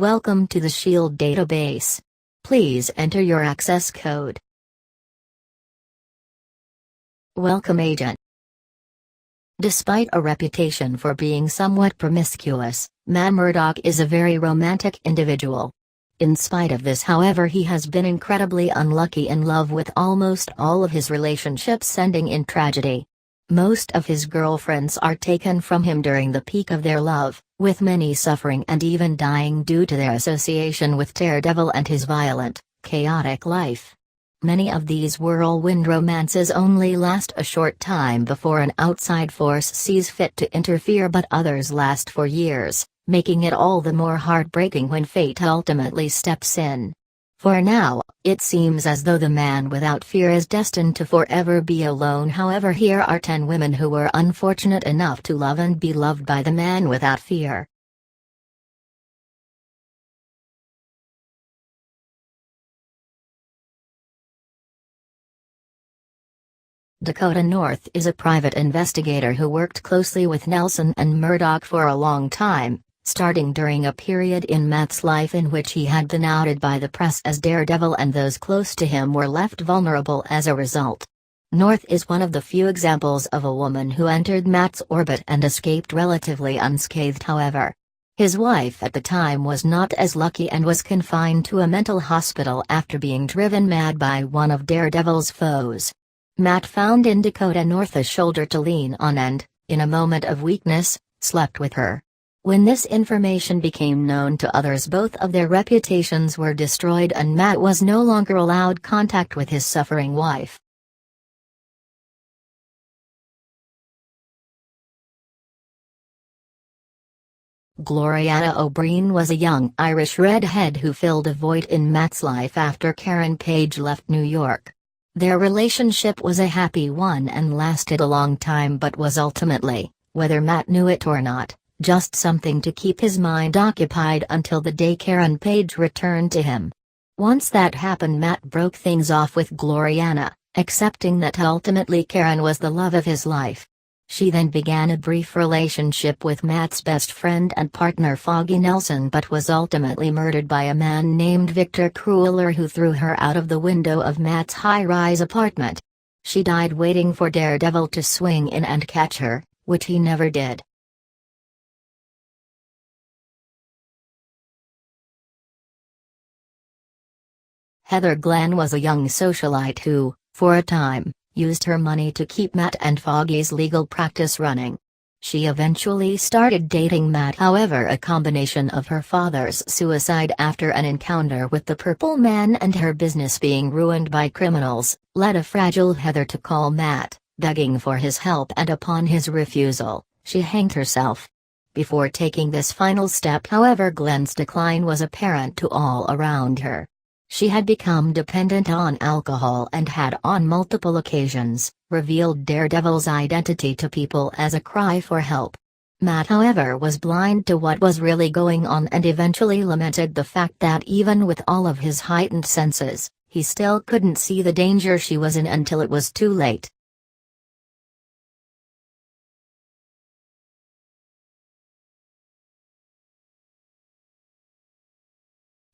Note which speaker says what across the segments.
Speaker 1: Welcome to the Shield database. Please enter your access code. Welcome, Agent. Despite a reputation for being somewhat promiscuous, Matt Murdock is a very romantic individual. In spite of this, however, he has been incredibly unlucky in love, with almost all of his relationships ending in tragedy. Most of his girlfriends are taken from him during the peak of their love, with many suffering and even dying due to their association with Daredevil and his violent, chaotic life. Many of these whirlwind romances only last a short time before an outside force sees fit to interfere, but others last for years, making it all the more heartbreaking when fate ultimately steps in. For now, it seems as though the man without fear is destined to forever be alone. However, here are 10 women who were unfortunate enough to love and be loved by the man without fear. Dakota North is a private investigator who worked closely with Nelson and Murdock for a long time, starting during a period in Matt's life in which he had been outed by the press as Daredevil and those close to him were left vulnerable as a result. North is one of the few examples of a woman who entered Matt's orbit and escaped relatively unscathed. However, his wife at the time was not as lucky and was confined to a mental hospital after being driven mad by one of Daredevil's foes. Matt found in Dakota North a shoulder to lean on and, in a moment of weakness, slept with her. When this information became known to others, both of their reputations were destroyed and Matt was no longer allowed contact with his suffering wife. Gloriana Breen was a young Irish redhead who filled a void in Matt's life after Paige left New York. Their relationship was a happy one and lasted a long time, but was ultimately, whether Matt knew it or not, just something to keep his mind occupied until the day Paige returned to him. Once that happened, Matt broke things off with Gloriana, accepting that ultimately Karen was the love of his life. She then began a brief relationship with Matt's best friend and partner Foggy Nelson, but was ultimately murdered by a man named Victor Crueler, who threw her out of the window of Matt's high-rise apartment. She died waiting for Daredevil to swing in and catch her, which he never did. Heather Glenn was a young socialite who, for a time, used her money to keep Matt and Foggy's legal practice running. She eventually started dating Matt, however a combination of her father's suicide after an encounter with the Purple Man and her business being ruined by criminals, led a fragile Heather to call Matt, begging for his help, and upon his refusal, she hanged herself. Before taking this final step, however, Glenn's decline was apparent to all around her. She had become dependent on alcohol and had on multiple occasions revealed Daredevil's identity to people as a cry for help. Matt, however, was blind to what was really going on and eventually lamented the fact that even with all of his heightened senses, he still couldn't see the danger she was in until it was too late.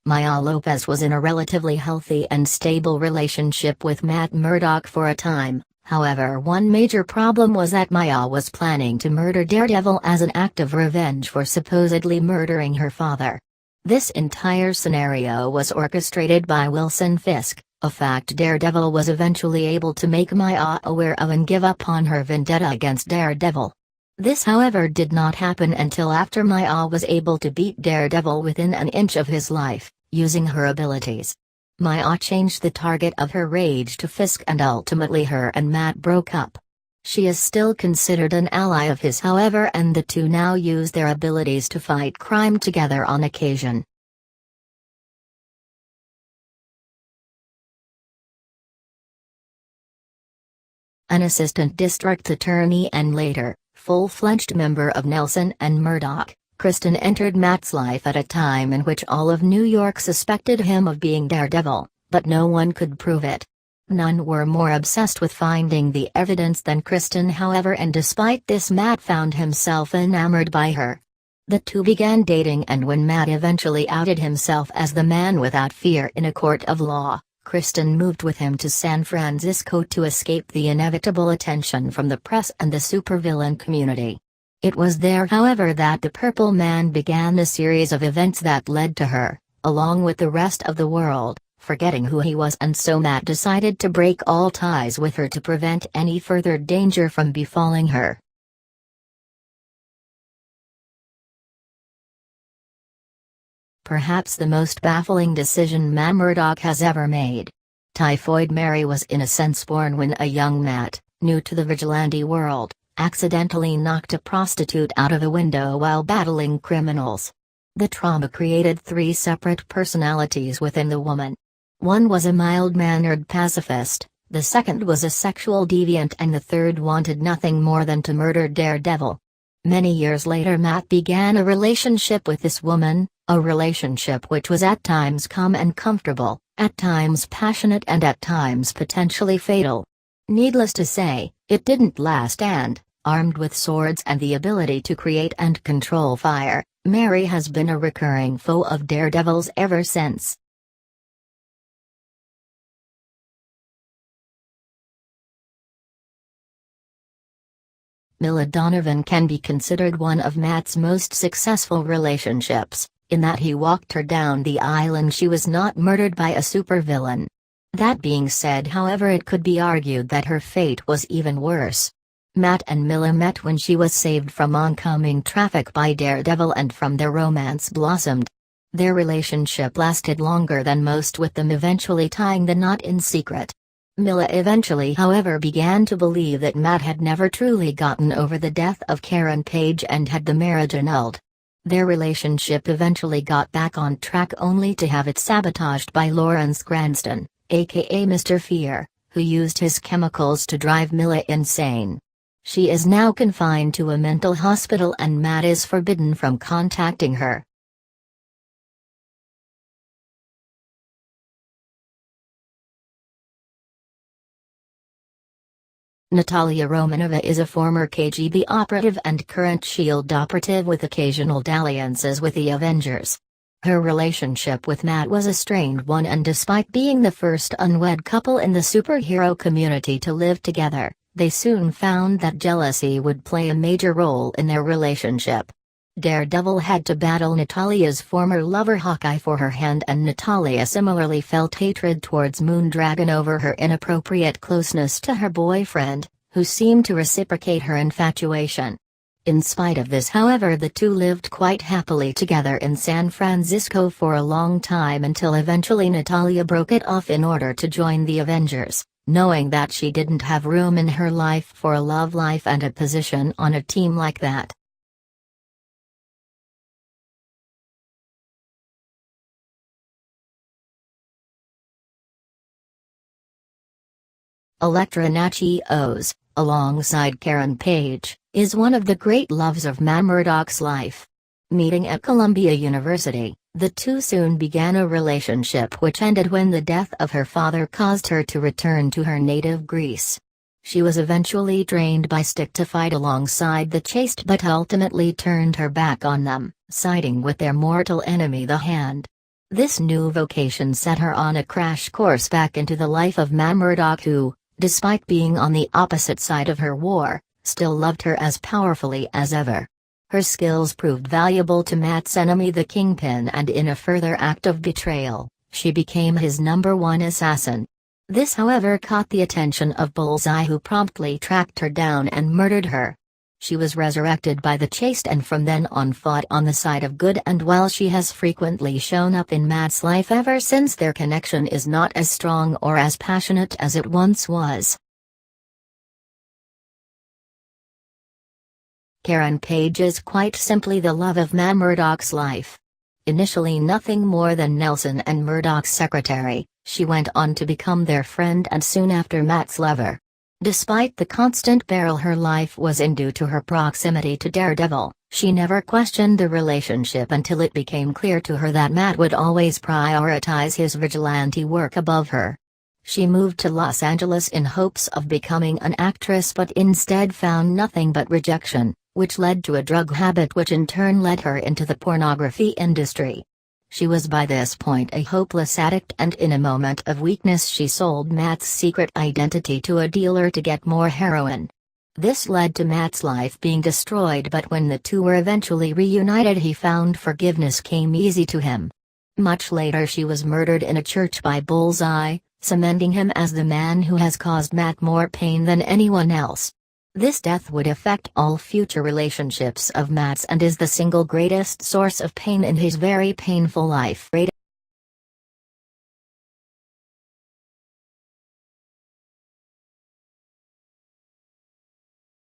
Speaker 1: Lopez was in a relatively healthy and stable relationship with Matt Murdock for a time. However, one major problem was that Maya was planning to murder Daredevil as an act of revenge for supposedly murdering her father. This entire scenario was orchestrated by Wilson Fisk, a fact Daredevil was eventually able to make Maya aware of and give up on her vendetta against Daredevil. This, however, did not happen until after Maya was able to beat Daredevil within an inch of his life, using her abilities. Maya changed the target of her rage to Fisk, and ultimately her and Matt broke up. She is still considered an ally of his, however, and the two now use their abilities to fight crime together on occasion. An assistant district attorney and later, full-fledged member of Nelson and Murdock, Kristen entered Matt's life at a time in which all of New York suspected him of being Daredevil, but no one could prove it. None were more obsessed with finding the evidence than Kristen, however, and despite this, Matt found himself enamored by her. The two began dating, and when Matt eventually outed himself as the man without fear in a court of law, Kristen moved with him to San Francisco to escape the inevitable attention from the press and the supervillain community. It was there, however, that the Purple Man began a series of events that led to her, along with the rest of the world, forgetting who he was, and so Matt decided to break all ties with her to prevent any further danger from befalling her. Perhaps the most baffling decision Matt Murdock has ever made. Typhoid Mary was in a sense born when a young Matt, new to the vigilante world, accidentally knocked a prostitute out of a window while battling criminals. The trauma created three separate personalities within the woman. One was a mild-mannered pacifist, the second was a sexual deviant, and the third wanted nothing more than to murder Daredevil. Many years later, Matt began a relationship with this woman, a relationship which was at times calm and comfortable, at times passionate, and at times potentially fatal. Needless to say, it didn't last, and, armed with swords and the ability to create and control fire, Mary has been a recurring foe of Daredevil's ever since. Mila Donovan can be considered one of Matt's most successful relationships, in that he walked her down the aisle and she was not murdered by a supervillain. That being said, however, it could be argued that her fate was even worse. Matt and Mila met when she was saved from oncoming traffic by Daredevil, and from their romance blossomed. Their relationship lasted longer than most, with them eventually tying the knot in secret. Mila eventually, however, began to believe that Matt had never truly gotten over the death of Karen Paige and had the marriage annulled. Their relationship eventually got back on track, only to have it sabotaged by Lawrence Cranston, aka Mr. Fear, who used his chemicals to drive Mila insane. She is now confined to a mental hospital, and Matt is forbidden from contacting her. Natalia Romanova is a former KGB operative and current SHIELD operative with occasional dalliances with the Avengers. Her relationship with Matt was a strained one, and despite being the first unwed couple in the superhero community to live together, they soon found that jealousy would play a major role in their relationship. Daredevil had to battle Natalia's former lover Hawkeye for her hand, and Natalia similarly felt hatred towards Moondragon over her inappropriate closeness to her boyfriend, who seemed to reciprocate her infatuation. In spite of this, however, the two lived quite happily together in San Francisco for a long time, until eventually Natalia broke it off in order to join the Avengers, knowing that she didn't have room in her life for a love life and a position on a team like that. Elektra Natchios, alongside Karen Paige, is one of the great loves of Matt Murdock's life. Meeting at Columbia University, the two soon began a relationship which ended when the death of her father caused her to return to her native Greece. She was eventually trained by Stick to fight alongside the Chaste, but ultimately turned her back on them, siding with their mortal enemy the Hand. This new vocation set her on a crash course back into the life of Matt Murdock, who, despite being on the opposite side of her war, still loved her as powerfully as ever. Her skills proved valuable to Matt's enemy the Kingpin, and in a further act of betrayal, she became his #1 assassin. This, however, caught the attention of Bullseye, who promptly tracked her down and murdered her. She was resurrected by the Chaste, and from then on fought on the side of good, and while she has frequently shown up in Matt's life ever since, their connection is not as strong or as passionate as it once was. Karen Paige is quite simply the love of Matt Murdock's life. Initially nothing more than Nelson and Murdock's secretary, she went on to become their friend and soon after Matt's lover. Despite the constant peril her life was in due to her proximity to Daredevil, she never questioned the relationship until it became clear to her that Matt would always prioritize his vigilante work above her. She moved to Los Angeles in hopes of becoming an actress, but instead found nothing but rejection, which led to a drug habit which in turn led her into the pornography industry. She was by this point a hopeless addict, and in a moment of weakness she sold Matt's secret identity to a dealer to get more heroin. This led to Matt's life being destroyed, but when the two were eventually reunited he found forgiveness came easy to him. Much later she was murdered in a church by Bullseye, cementing him as the man who has caused Matt more pain than anyone else. This death would affect all future relationships of Matt's and is the single greatest source of pain in his very painful life.